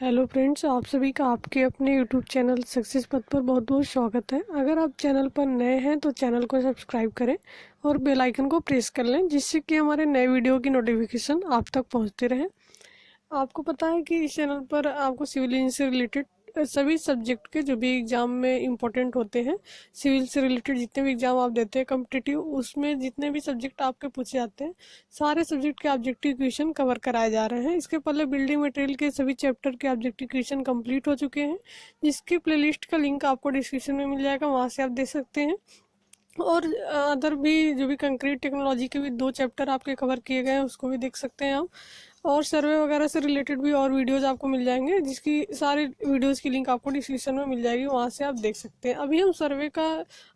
Hello friends, आप सभी का आपके अपने यूट्यूब चैनल सक्सेस पथ पर बहुत बहुत स्वागत है। अगर आप चैनल पर नए हैं तो चैनल को सब्सक्राइब करें और बेल आइकन को प्रेस कर लें, जिससे कि हमारे नए वीडियो की नोटिफिकेशन आप तक पहुंचते रहे। आपको पता है कि इस चैनल पर आपको सिविल इंजीनियरिंग से रिलेटेड सभी सब्जेक्ट के जो भी एग्जाम में इम्पोर्टेंट होते हैं, सिविल से रिलेटेड जितने भी एग्जाम आप देते हैं कॉम्पिटिटिव, उसमें जितने भी सब्जेक्ट आपके पूछे जाते हैं सारे सब्जेक्ट के ऑब्जेक्टिव क्वेश्चन कवर कराए जा रहे हैं। इसके पहले बिल्डिंग मटेरियल के सभी चैप्टर के ऑब्जेक्टिव क्वेश्चन कंप्लीट हो चुके हैं। इसकी प्लेलिस्ट का लिंक आपको डिस्क्रिप्शन में मिल जाएगा, वहाँ से आप देख सकते हैं। और अदर भी जो भी कंक्रीट टेक्नोलॉजी के भी 2 चैप्टर आपके कवर किए गए हैं, उसको भी देख सकते हैं आप। और सर्वे वगैरह से रिलेटेड भी और वीडियोस आपको मिल जाएंगे, जिसकी सारी वीडियोस की लिंक आपको डिस्क्रिप्शन में मिल जाएगी, वहाँ से आप देख सकते हैं। अभी हम सर्वे का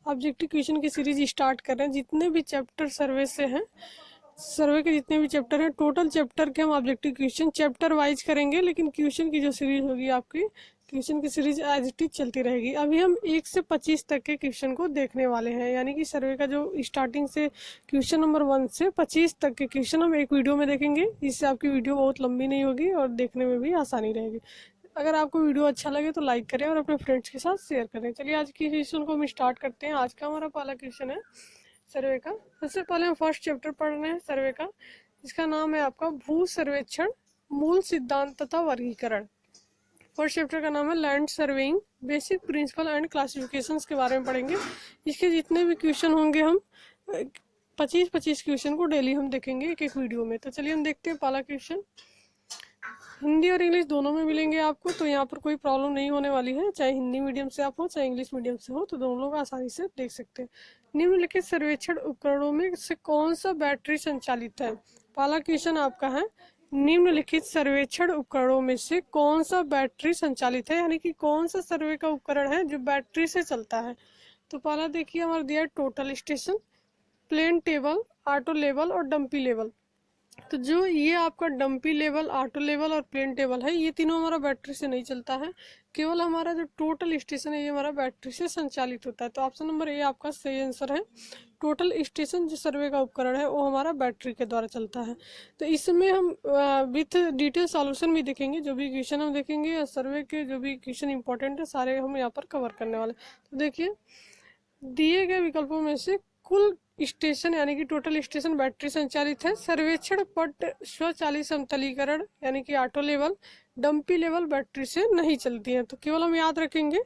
ऑब्जेक्टिव क्वेश्चन की सीरीज स्टार्ट कर रहे हैं। जितने भी चैप्टर सर्वे से हैं, सर्वे के जितने भी चैप्टर हैं, टोटल चैप्टर के हम ऑब्जेक्टिव क्वेश्चन चैप्टर वाइज करेंगे, लेकिन क्वेश्चन की जो सीरीज होगी आपकी, क्वेश्चन की सीरीज एज इट इज चलती रहेगी। अभी हम 1 से 25 तक के क्वेश्चन को देखने वाले हैं, यानी कि सर्वे का जो स्टार्टिंग से क्वेश्चन नंबर 1 से 25 तक के क्वेश्चन हम एक वीडियो में देखेंगे। इससे आपकी वीडियो बहुत लंबी नहीं होगी और देखने में भी आसानी रहेगी। अगर आपको वीडियो अच्छा लगे तो लाइक करें और अपने फ्रेंड्स के साथ शेयर करें। चलिए आज की क्वेश्चन को हम स्टार्ट करते हैं। आज का हमारा पहला क्वेश्चन है सर्वे का। सबसे पहले हम फर्स्ट चैप्टर पढ़ रहे हैं सर्वे का। इसका नाम है आपका भू सर्वेक्षण, मूल सिद्धांत तथा वर्गीकरण। फर्स्ट चैप्टर का नाम है land surveying, basic principle and classifications के बारे में पढ़ेंगे। इसके जितने भी क्वेश्चन होंगे हम 25-25 क्वेश्चन को डेली हम देखेंगे एक एक वीडियो में। तो चलिए हम देखते हैं पहला क्वेश्चन। हिंदी और इंग्लिश दोनों में मिलेंगे आपको, तो यहाँ पर कोई प्रॉब्लम नहीं होने वाली है। चाहे हिंदी मीडियम से आप हो चाहे इंग्लिश मीडियम से हो, तो दोनों लोग आसानी से देख सकते हैं। निम्नलिखित सर्वेक्षण उपकरणों में से कौन सा बैटरी संचालित है? पहला क्वेश्चन आपका है, निम्नलिखित सर्वेक्षण उपकरणों में से कौन सा बैटरी संचालित है, यानी कि कौन सा सर्वे का उपकरण है जो बैटरी से चलता है। तो पहला देखिए हमारा दिया है total station, plane table, auto level और डंपी लेवल। तो जो ये आपका डंपी लेवल, ऑटो लेवल और प्लेन टेबल है, ये तीनों हमारा बैटरी से नहीं चलता है। केवल हमारा जो टोटल स्टेशन है ये हमारा बैटरी से संचालित होता है। तो ऑप्शन नंबर ए आपका सही आंसर है। टोटल स्टेशन जो सर्वे का उपकरण है वो हमारा बैटरी के द्वारा चलता है। तो इसमें हम विथ डिटेल सॉल्यूशन भी देखेंगे। जो भी क्वेश्चन हम देखेंगे या सर्वे के जो भी क्वेश्चन इंपॉर्टेंट है सारे हम यहाँ पर कवर करने वाले। तो देखिए दिए गए विकल्पों में से कुल स्टेशन यानी कि टोटल स्टेशन बैटरी संचालित है। सर्वेक्षण पट स्वचालित समतलीकरण यानी कि auto level, dumpy level battery से नहीं चलती है। तो केवल हम याद रखेंगे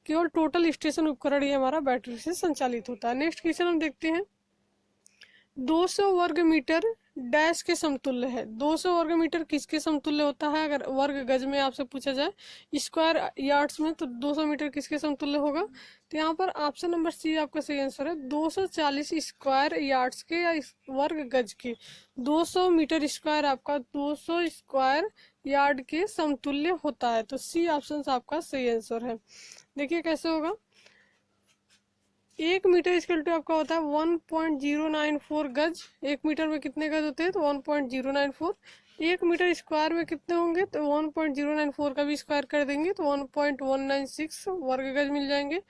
केवल टोटल स्टेशन उपकरण ही हमारा बैटरी से संचालित होता है। नेक्स्ट क्वेश्चन हम देखते हैं। 200 वर्ग मीटर डैश के समतुल्य है। 200 वर्ग मीटर किसके समतुल्य होता है? अगर वर्ग गज में आपसे पूछा जाए, स्क्वायर यार्ड्स में, तो 200 मीटर किसके समतुल्य होगा? तो यहाँ पर ऑप्शन नंबर सी आपका सही आंसर है। 240 स्क्वायर यार्ड्स के या वर्ग गज के। 200 मीटर स्क्वायर आपका 200 स्क्वायर यार्ड के समतुल्य होता है। तो सी ऑप्शन आपका सही आंसर है। देखिए कैसे होगा। 1 मीटर इक्वल टू आपका होता है 1.094 गज। 1 मीटर में कितने गज होते हैं? तो 1.094। 1 मीटर स्क्वायर में कितने होंगे? तो 1.094 का भी स्क्वायर कर देंगे तो 1.196 वर्ग गज मिल जाएंगे।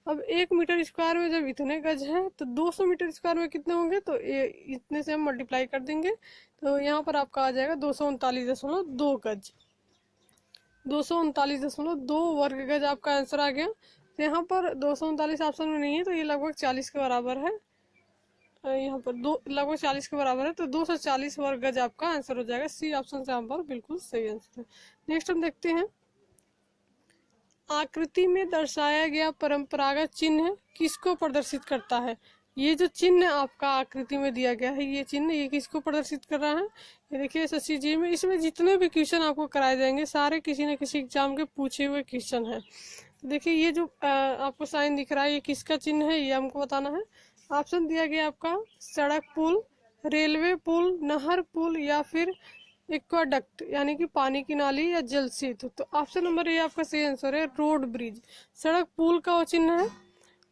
अब 1 मीटर स्क्वायर में जब इतने गज हैं तो 200 मीटर स्क्वायर में कितने होंगे? तो इतने से हम मल्टीप्लाई कर देंगे तो यहाँ पर आपका आ जाएगा 239.2 गज। 239.2 वर्ग गज आपका आंसर आ गया। तो यहाँ पर 239 ऑप्शन में नहीं है, तो ये लगभग 40 के बराबर है। यहाँ पर लगभग 40 के बराबर है, तो 240 वर्ग गज आपका आंसर हो जाएगा। सी ऑप्शन से यहाँ पर बिल्कुल सही आंसर है। नेक्स्ट हम देखते हैं। आकृति में दर्शाया गया परंपरागत चिन्ह किसको प्रदर्शित करता है? ये जो चिन्ह आपका आकृति में दिया गया है, ये चिन्ह ये किसको प्रदर्शित कर रहा है? ये देखिए एसएससी जी में, इसमें जितने भी क्वेश्चन आपको कराए जाएंगे सारे किसी न किसी एग्जाम के पूछे हुए क्वेश्चन है। तो देखिए ये जो आपको साइन दिख रहा है, ये किसका चिन्ह है ये हमको बताना है। ऑप्शन दिया गया आपका सड़क पुल, रेलवे पुल, नहर पुल या फिर एक्वाडक्ट यानी कि पानी की नाली या जल सेतु। तो ऑप्शन नंबर ए आपका सही आंसर है, रोड ब्रिज। सड़क पुल का वो चिन्ह है।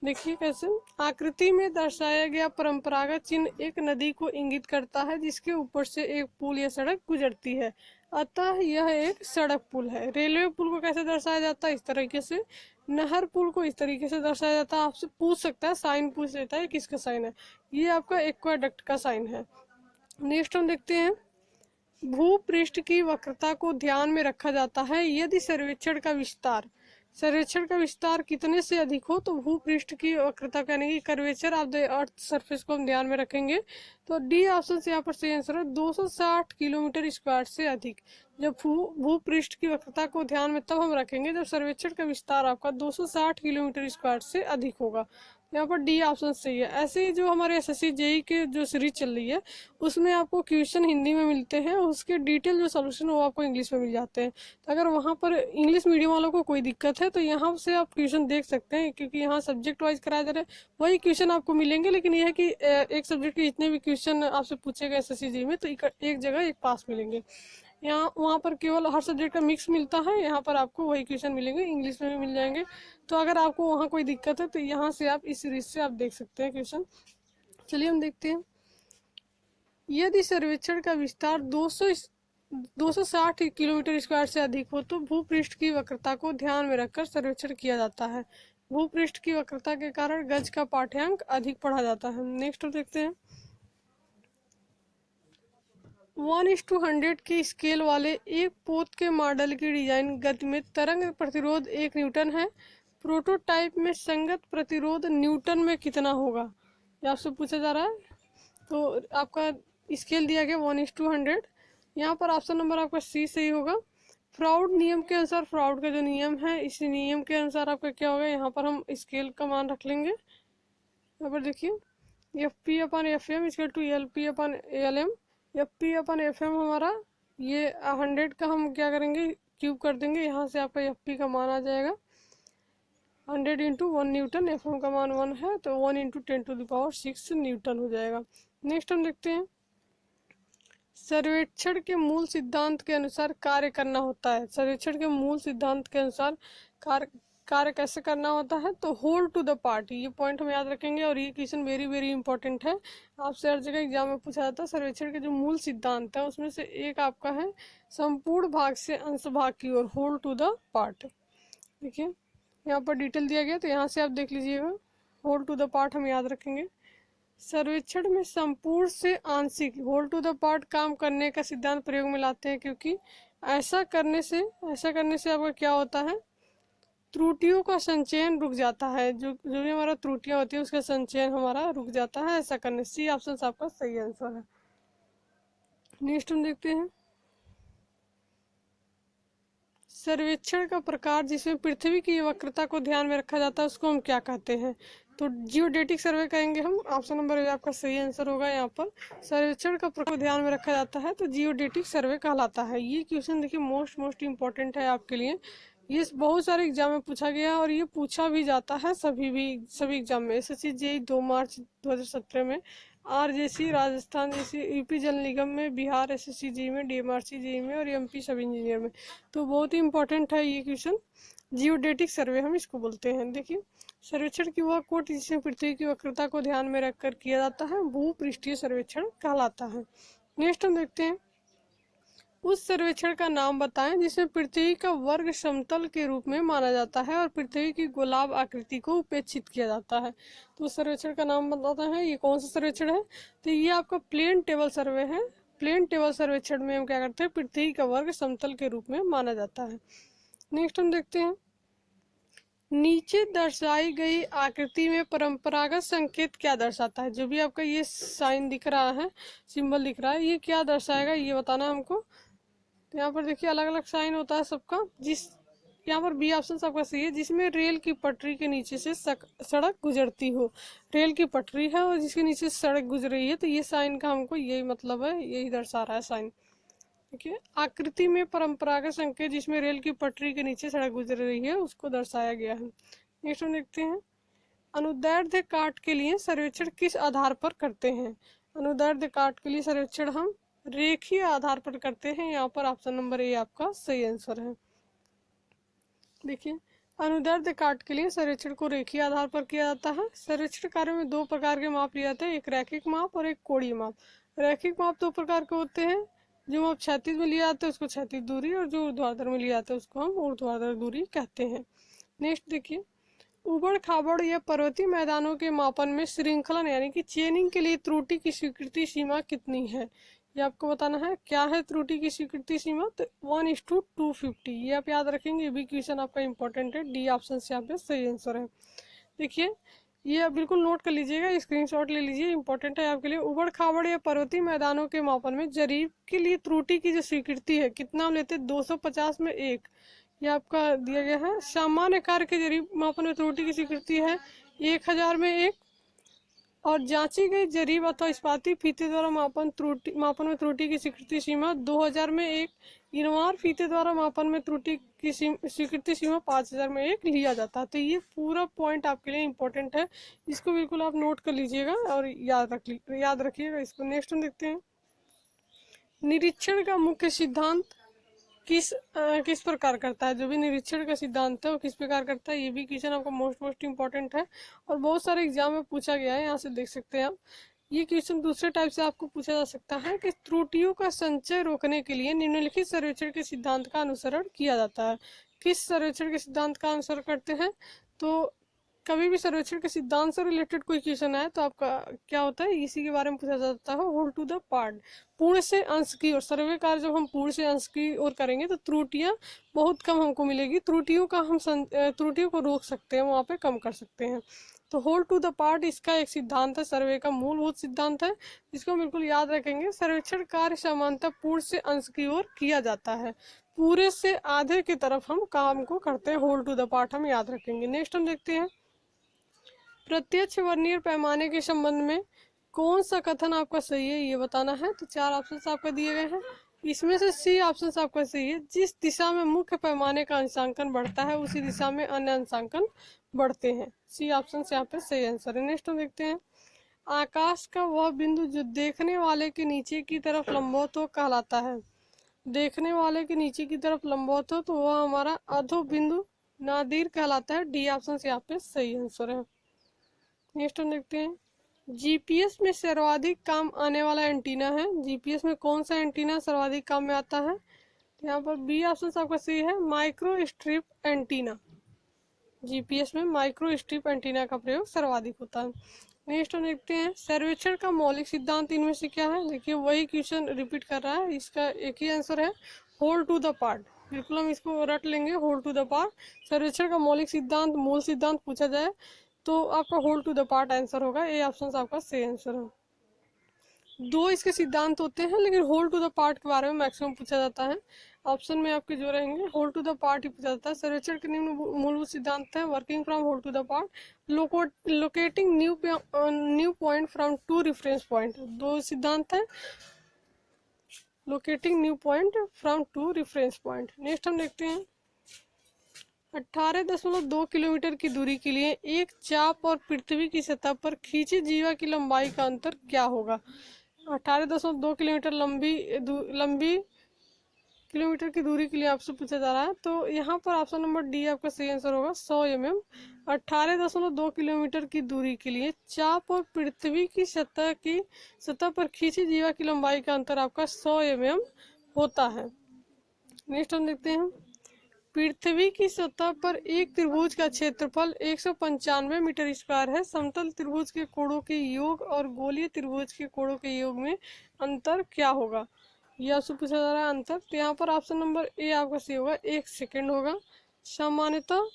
देखिए कैसे। आकृति में दर्शाया गया परंपरागत चिन्ह एक नदी को इंगित करता है जिसके ऊपर से एक पुल या सड़क गुजरती है, अतः यह एक सड़क पुल है। रेलवे पुल को कैसे दर्शाया जाता है? इस तरीके से। नहर पुल को इस तरीके से दर्शाया जाता है। आपसे पूछ सकता है, साइन पूछ लेता है किसका साइन है। ये आपका एक्वाडक्ट का साइन है। नेक्स्ट हम देखते हैं। भूपृष्ठ की वक्रता को ध्यान में रखा जाता है यदि सर्वेक्षण का विस्तार कितने से अधिक हो, तो भूपृष्ठ की वक्रता यानी कि curvature of the earth surface को हम ध्यान में रखेंगे। तो डी ऑप्शन से यहाँ पर सही आंसर है 260 किलोमीटर स्क्वायर से अधिक। जब भूपृष्ठ की वक्रता को ध्यान में तब हम रखेंगे जब सर्वेक्षण का विस्तार आपका 260 किलोमीटर स्क्वायर से अधिक होगा। यहाँ पर डी ऑप्शन सही है। ऐसे ही जो हमारे एसएससी जेई के जो सीरीज चल रही है उसमें आपको क्वेश्चन हिंदी में मिलते हैं, उसके डिटेल जो सोल्यूशन वो आपको इंग्लिश में मिल जाते हैं। तो अगर वहाँ पर इंग्लिश मीडियम वालों को कोई दिक्कत है तो यहाँ से आप क्वेश्चन देख सकते हैं, क्योंकि यहाँ सब्जेक्ट वाइज कराया जा रहा है, वही क्वेश्चन आपको मिलेंगे। लेकिन यह है कि एक सब्जेक्ट के जितने भी क्वेश्चन आपसे पूछे गए एसएससी जेई में तो एक जगह एक पास मिलेंगे। यहाँ वहाँ पर केवल हर सब्जेक्ट का मिक्स मिलता है, यहाँ पर आपको वही क्वेश्चन मिलेंगे, इंग्लिश में भी मिल जाएंगे। तो अगर आपको वहाँ कोई दिक्कत है तो यहाँ से आप इस सीरीज से आप देख सकते हैं क्वेश्चन। चलिए हम देखते हैं। यदि सर्वेक्षण का विस्तार 260 किलोमीटर स्क्वायर से अधिक हो तो भूपृष्ठ की वक्रता को ध्यान में रखकर सर्वेक्षण किया जाता है। भूपृष्ठ की वक्रता के कारण गज का पाठ्यांक अधिक पढ़ा जाता है। नेक्स्ट देखते हैं। 1:100 की स्केल वाले एक पोत के मॉडल की डिजाइन गति में तरंग प्रतिरोध 1 न्यूटन है। प्रोटोटाइप में संगत प्रतिरोध न्यूटन में कितना होगा, ये आपसे पूछा जा रहा है। तो आपका स्केल दिया गया 1:100। यहाँ पर ऑप्शन नंबर आपका सी सही होगा। फ्राउड नियम के अनुसार, फ्राउड का जो नियम है इस नियम के अनुसार आपका क्या होगा, यहाँ पर हम स्केल का मान रख लेंगे। यहाँ पर देखिए Fp/Fm = Lp/Lm। Fp/Fm हमारा ये 100 का हम क्या करेंगे, क्यूब कर देंगे। यहाँ से आपका Fp का मान आ जाएगा 100 × 1 न्यूटन। Fm का मान 1 है तो 1 × 10⁻6 न्यूटन हो जाएगा। नेक्स्ट हम देखते हैं। सर्वेक्षण के मूल सिद्धांत के अनुसार कार्य करना होता है। सर्वेक्षण के मूल सिद्धांत के अनुसार कार्य कैसे करना होता है, तो होल्ड टू द पार्ट, ये पॉइंट हम याद रखेंगे। और ये क्वेश्चन वेरी वेरी इंपॉर्टेंट है, आपसे हर जगह एग्जाम में पूछा जाता है। सर्वेक्षण के जो मूल सिद्धांत है उसमें से एक आपका है संपूर्ण भाग से अंश भाग की ओर, होल्ड टू द पार्ट। देखिए यहाँ पर डिटेल दिया गया तो यहाँ से आप देख लीजिएगा। होल्ड टू द पार्ट हम याद रखेंगे। सर्वेक्षण में संपूर्ण से आंशिक, होल्ड टू द पार्ट काम करने का सिद्धांत प्रयोग में लाते हैं, क्योंकि ऐसा करने से आपका क्या होता है, त्रुटियों का संचयन रुक जाता है। जो भी हमारा त्रुटियां होती है उसका संचयन हमारा रुक जाता है ऐसा करने। सी ऑप्शन आपका सही आंसर है। नेक्स्ट हम देखते हैं। सर्वेक्षण का प्रकार जिसमें पृथ्वी की वक्रता को ध्यान में रखा जाता है उसको हम क्या कहते हैं, तो जियोडेटिक सर्वे कहेंगे हम। ऑप्शन नंबर आपका सही आंसर होगा। यहाँ पर सर्वेक्षण का प्रकार ध्यान में रखा जाता है तो जियोडेटिक सर्वे कहलाता है। ये क्वेश्चन देखिए मोस्ट इम्पोर्टेंट है आपके लिए। ये बहुत सारे एग्जाम में पूछा गया है और ये पूछा भी जाता है सभी एग्जाम में। एसएससी जेईई 2 मार्च 2017 में, आरजेसी राजस्थान जैसी, यूपी जल निगम में, बिहार एसएससी जेईई में, डीएमआरसी जेईई में और एमपी सब इंजीनियर में। तो बहुत ही इंपॉर्टेंट है ये क्वेश्चन। जियोडेटिक सर्वे हम इसको बोलते हैं। देखिए सर्वेक्षण की वह कोट जिसमें पृथ्वी की वक्रता को ध्यान में रखकर किया जाता है भूपृष्ठीय सर्वेक्षण कहलाता है। नेक्स्ट हम देखते हैं। उस सर्वेक्षण का नाम बताएं जिसमें पृथ्वी का वर्ग समतल के रूप में माना जाता है और पृथ्वी की गोलाभ आकृति को उपेक्षित किया जाता है। तो उस सर्वेक्षण का नाम बताता है। ये कौन सा सर्वेक्षण है, तो ये आपका प्लेन टेबल सर्वे है। प्लेन टेबल सर्वेक्षण में हम क्या करते हैं, पृथ्वी का वर्ग समतल के रूप में माना जाता है। नेक्स्ट हम देखते हैं। नीचे दर्शाई गई आकृति में परंपरागत संकेत क्या दर्शाता है। जो भी आपका ये साइन दिख रहा है, सिंबल दिख रहा है, ये क्या दर्शाएगा ये बताना हमको। तो यहाँ पर देखिए अलग अलग साइन होता है सबका। यहाँ पर बी ऑप्शन सबका सही है, जिसमें रेल की पटरी के नीचे से सड़क गुजरती हो। रेल की पटरी है और जिसके नीचे से सड़क गुजर रही है, तो ये साइन का हमको यही मतलब है, यही दर्शा रहा है साइन। देखिए आकृति में परंपरागत संकेत जिसमें रेल की पटरी के नीचे सड़क गुजर रही है उसको दर्शाया गया है। नेक्स्ट हम देखते हैं। अनुदैर्ध्य काट के लिए सर्वेक्षण किस आधार पर करते हैं। अनुदैर्ध्य काट के लिए सर्वेक्षण हम रेखीय आधार पर करते हैं। यहाँ पर ऑप्शन नंबर ए आपका सही आंसर है। देखिए अनुदैर्ध्य काट के लिए सर्वेक्षण को रेखीय आधार पर किया जाता है। सर्वेक्षण कार्य में 2 प्रकार के माप लिए जाते हैं, एक रैखिक माप और एक कोणीय माप। रैखिक माप 2 प्रकार के होते हैं, जो माप क्षैतिज में लिया जाता है उसको क्षैतिज दूरी, और जो ऊर्ध्वाधर में लिया जाता है उसको हम ऊर्ध्वाधर दूरी कहते हैं। नेक्स्ट देखिए। उबड़ खाबड़ या पर्वतीय मैदानों के मापन में श्रृंखलन यानी कि चेनिंग के लिए त्रुटि की स्वीकृति सीमा कितनी है। ये आपको बताना है। क्या है त्रुटि की स्वीकृति सीमा, तो 1:250। ये आप याद रखेंगे, ये भी क्वेश्चन आपका इंपॉर्टेंट है। डी ऑप्शन से यहाँ पे सही आंसर है। देखिए, ये आप बिल्कुल नोट कर लीजिएगा, स्क्रीनशॉट ले लीजिए, इंपॉर्टेंट है आपके लिए। उबड़ खाबड़ या पर्वतीय मैदानों के मापन में जरीब के लिए त्रुटि की जो स्वीकृति है, कितना हम लेते हैं, 250 में 1। ये आपका दिया गया है। सामान्य कार्य के जरीब मापन में त्रुटि की स्वीकृति है 1000 में 1। और जांची गई जरीब अथवा इस्पाती फीते द्वारा मापन में त्रुटि की स्वीकृति सीमा 2000 में 1। इनवार फीते द्वारा मापन में त्रुटि की स्वीकृति सीमा 5000 में 1 लिया जाता है। तो ये पूरा पॉइंट आपके लिए इंपॉर्टेंट है, इसको बिल्कुल आप नोट कर लीजिएगा और याद रखिएगा इसको। नेक्स्ट हम देखते हैं, निरीक्षण का मुख्य सिद्धांत किस प्रकार करता है। जो भी निरीक्षण का सिद्धांत है वो किस प्रकार करता है, ये भी क्वेश्चन आपको मोस्ट इंपॉर्टेंट है और बहुत सारे एग्जाम में पूछा गया है। यहाँ से देख सकते हैं आप, ये क्वेश्चन दूसरे टाइप से आपको पूछा जा सकता है कि त्रुटियों का संचय रोकने के लिए निम्नलिखित सर्वेक्षण के सिद्धांत का अनुसरण किया जाता है। किस सर्वेक्षण के सिद्धांत का अनुसरण करते हैं, तो कभी भी सर्वेक्षण के सिद्धांत से रिलेटेड कोई क्वेश्चन आए तो आपका क्या होता है, इसी के बारे में पूछा जाता है। होल टू द पार्ट, पूर्ण से अंश की ओर। सर्वे कार्य जब हम पूर्ण से अंश की ओर करेंगे तो त्रुटियां बहुत कम हमको मिलेगी। त्रुटियों को रोक सकते हैं, वहाँ पे कम कर सकते हैं। तो होल टू द पार्ट इसका एक सिद्धांत है, सर्वे का मूलभूत सिद्धांत है, इसको बिल्कुल याद रखेंगे। सर्वेक्षण कार्य सामान्यतः पूर्ण से अंश की ओर किया जाता है, पूरे से आधे की तरफ हम काम को करते हैं। होल टू द पार्ट हम याद रखेंगे। नेक्स्ट हम देखते हैं, प्रत्यक्ष वर्नियर पैमाने के संबंध में कौन सा कथन आपका सही है, ये बताना है। तो 4 ऑप्शन आपका दिए गए हैं, इसमें से सी ऑप्शन आपका सही है। जिस दिशा में मुख्य पैमाने का अंशांकन बढ़ता है उसी दिशा में अन्य अंशांकन बढ़ते हैं। सी ऑप्शन से यहाँ पे सही आंसर है। नेक्स्ट हम देखते हैं, आकाश का वह बिंदु जो देखने वाले के नीचे की तरफ लंबवत हो कहलाता है। देखने वाले के नीचे की तरफ लंबवत हो तो वह हमारा अधो बिंदु नादीर कहलाता है। डी ऑप्शन से यहाँ पे सही आंसर है। नेक्स्ट हम देखते हैं, जीपीएस में सर्वाधिक काम आने वाला एंटीना है। जीपीएस में कौन सा एंटीना सर्वाधिक काम में आता है, तो यहाँ पर बी ऑप्शन आपका सही है, माइक्रो स्ट्रिप एंटीना। जीपीएस में माइक्रो स्ट्रिप एंटीना का प्रयोग सर्वाधिक होता है। नेक्स्ट हम देखते हैं, सर्वेक्षण का मौलिक सिद्धांत इनमें से क्या है। देखिए, वही क्वेश्चन रिपीट कर रहा है, इसका एक ही आंसर है, होल टू द पार्ट। बिल्कुल हम इसको रट लेंगे, होल टू द पार्ट। सर्वेक्षण का मौलिक सिद्धांत, मूल सिद्धांत पूछा जाए तो आपका whole to the part answer होगा। ए ऑप्शन आपका सही आंसर है। 2 इसके सिद्धांत होते हैं, लेकिन होल टू द पार्ट के बारे में मैक्सिमम पूछा जाता है। ऑप्शन में आपके जो रहेंगे होल टू द पार्ट ही पूछा जाता है। सर्वेक्षण के निम्न मूलभूत सिद्धांत है, working from whole to the part, locating new point from 2 reference point. 2 सिद्धांत है, locating new point from 2 reference point. Next हम देखते हैं, 18.2 किलोमीटर की दूरी के लिए एक चाप और पृथ्वी की सतह पर खींची जीवा की लंबाई का अंतर क्या होगा। 18.2 किलोमीटर लंबी किलोमीटर की दूरी के लिए आपसे पूछा जा रहा है, तो यहाँ पर ऑप्शन नंबर डी आपका सही आंसर होगा, 100 mm। 18.2 किलोमीटर की दूरी के लिए चाप और पृथ्वी की सतह पर खींची जीवा की लंबाई का अंतर आपका 100 mm होता है। नेक्स्ट हम देखते हैं, पृथ्वी की सतह पर एक त्रिभुज का क्षेत्रफल 195 मीटर स्क्वायर है। समतल त्रिभुज के कोणों के योग और गोलीय त्रिभुज के कोणों के योग में अंतर क्या होगा, यह आपसे पूछा जा रहा है अंतर। तो यहाँ पर ऑप्शन नंबर ए आपका सही होगा, 1 सेकेंड होगा। सामान्यतः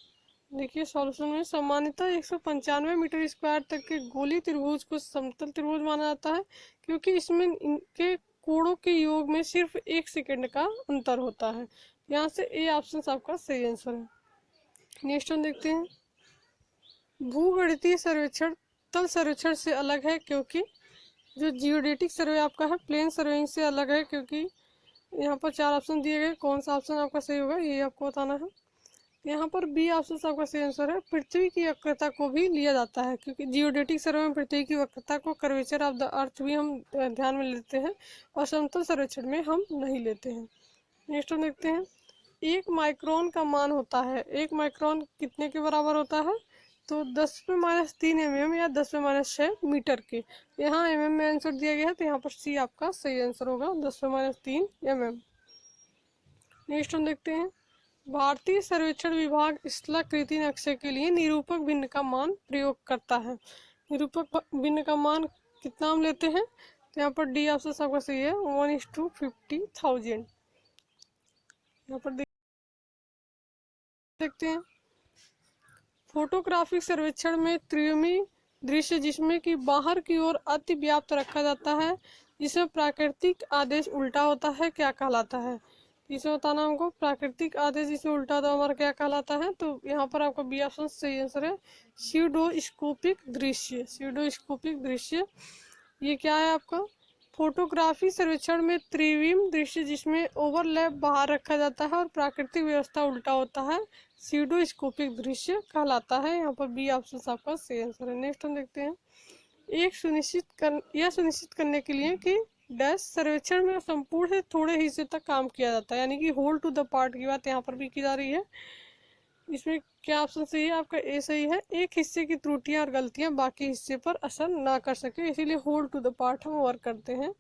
देखिए सॉल्यूशन में, सामान्यतः 195 मीटर स्क्वायर तक के गोलीय त्रिभुज को समतल त्रिभुज माना जाता है, क्योंकि इसमें इनके कोणों के योग में सिर्फ 1 सेकेंड का अंतर होता है। यहाँ से ए ऑप्शन आपका सही आंसर है। नेक्स्ट हम देखते हैं, भूगणितीय सर्वेक्षण तल सर्वेक्षण से अलग है क्योंकि, जो जियोडेटिक सर्वे आपका है प्लेन सर्वेइंग से अलग है क्योंकि। यहाँ पर 4 ऑप्शन दिए गए, कौन सा ऑप्शन आपका सही होगा ये आपको बताना है। यहाँ पर बी ऑप्शन आपका सही आंसर है, पृथ्वी की वक्रता को भी लिया जाता है, क्योंकि जियोडेटिक सर्वे में पृथ्वी की वक्रता को, कर्वेचर ऑफ द अर्थ भी हम ध्यान में लेते हैं और समतल सर्वेक्षण में हम नहीं लेते हैं। नेक्स्ट हम देखते हैं, 1 माइक्रोन का मान होता है, 1 माइक्रोन कितने के बराबर होता है, तो 10⁻³ mm या 10⁻6 मीटर के। यहाँ mm में आंसर दिया गया है, तो यहाँ पर सी आपका सही आंसर होगा, 10⁻³ mm। नेक्स्ट हम देखते हैं, भारतीय सर्वेक्षण विभाग स्थलाकृति नक्शे के लिए निरूपक भिन्न का मान प्रयोग करता है। निरूपक भिन्न का मान कितना हम लेते हैं, तो यहाँ पर डी ऑप्शन आपका सही है, 1:50,000। यहाँ पर देखते हैं फोटोग्राफिक सर्वेक्षण में त्रिविमी दृश्य जिसमें कि बाहर की ओर अति व्याप्त रखा जाता है, जिसमें प्राकृतिक आदेश उल्टा होता है, क्या कहलाता है? इसे बताना हमको, प्राकृतिक आदेश जिसे उल्टा होता है हमारा क्या कहलाता है? तो यहाँ पर आपका बी ऑप्शन सही आंसर है, स्यूडोस्कोपिक दृश्य। स्यूडोस्कोपिक दृश्य ये क्या है आपका? फोटोग्राफी सर्वेक्षण में त्रिविम दृश्य जिसमें ओवरलैप बाहर रखा जाता है और प्राकृतिक व्यवस्था उल्टा होता है, स्यूडोस्कोपिक दृश्य कहलाता है। यहाँ पर बी ऑप्शन आपका सही आंसर है। नेक्स्ट हम देखते हैं, यह सुनिश्चित करने के लिए कि डैश सर्वेक्षण में संपूर्ण से थोड़े हिस्से तक काम किया जाता है, यानी कि होल टू द पार्ट की बात यहाँ पर भी की जा रही है। इसमें क्या ऑप्शन सही है आपका? ए सही है। एक हिस्से की त्रुटियां और गलतियां बाकी हिस्से पर असर ना कर सके, इसीलिए होल टू द पार्ट हम वर्क करते हैं।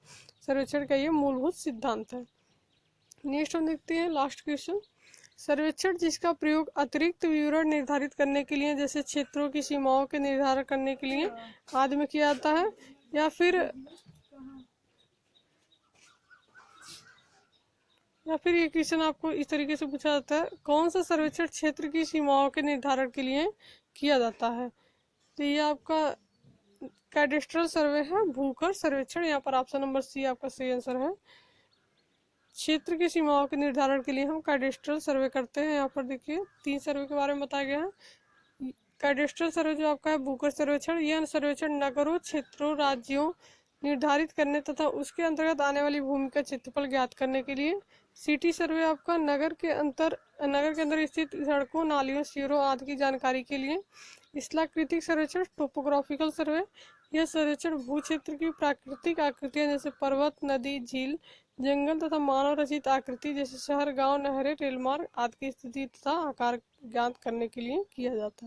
सर्वेक्षण का ये मूलभूत सिद्धांत है। नेक्स्ट हम देखते हैं लास्ट क्वेश्चन, सर्वेक्षण जिसका प्रयोग अतिरिक्त विवरण निर्धारित करने के लिए, जैसे क्षेत्रों की सीमाओं के निर्धारण करने के लिए आदि में किया जाता है, या फिर ये क्वेश्चन आपको इस तरीके से पूछा जाता है, कौन सा सर्वेक्षण क्षेत्र की सीमाओं के निर्धारण के लिए किया जाता है? तो ये आपका कैडेस्ट्रल सर्वे है, भूखंड सर्वेक्षण। यहाँ पर ऑप्शन नंबर सी आपका सही आंसर है। क्षेत्र की सीमाओं के निर्धारण के लिए हम कैडेस्ट्रल सर्वे करते हैं। यहाँ पर देखिए 3 सर्वे के बारे में बताया गया है। कैडेस्ट्रल सर्वे जो आपका है भूखंड सर्वेक्षण, यह सर्वेक्षण नगरों, क्षेत्रों, राज्यों निर्धारित करने तथा उसके अंतर्गत आने वाली भूमि का क्षेत्रफल ज्ञात करने के लिए। सिटी सर्वे आपका नगर के अंदर स्थित सड़कों, नालियों, सीवरों आदि की जानकारी के लिए। स्थलाकृतिक सर्वेक्षण टोपोग्राफिकल सर्वे, यह सर्वेक्षण भू क्षेत्र की प्राकृतिक आकृतियां जैसे पर्वत, नदी, झील, जंगल तथा मानव रचित आकृति जैसे शहर, गांव, नहरें, रेलमार्ग आदि की स्थिति तथा आकार ज्ञात करने के लिए किया जाता है।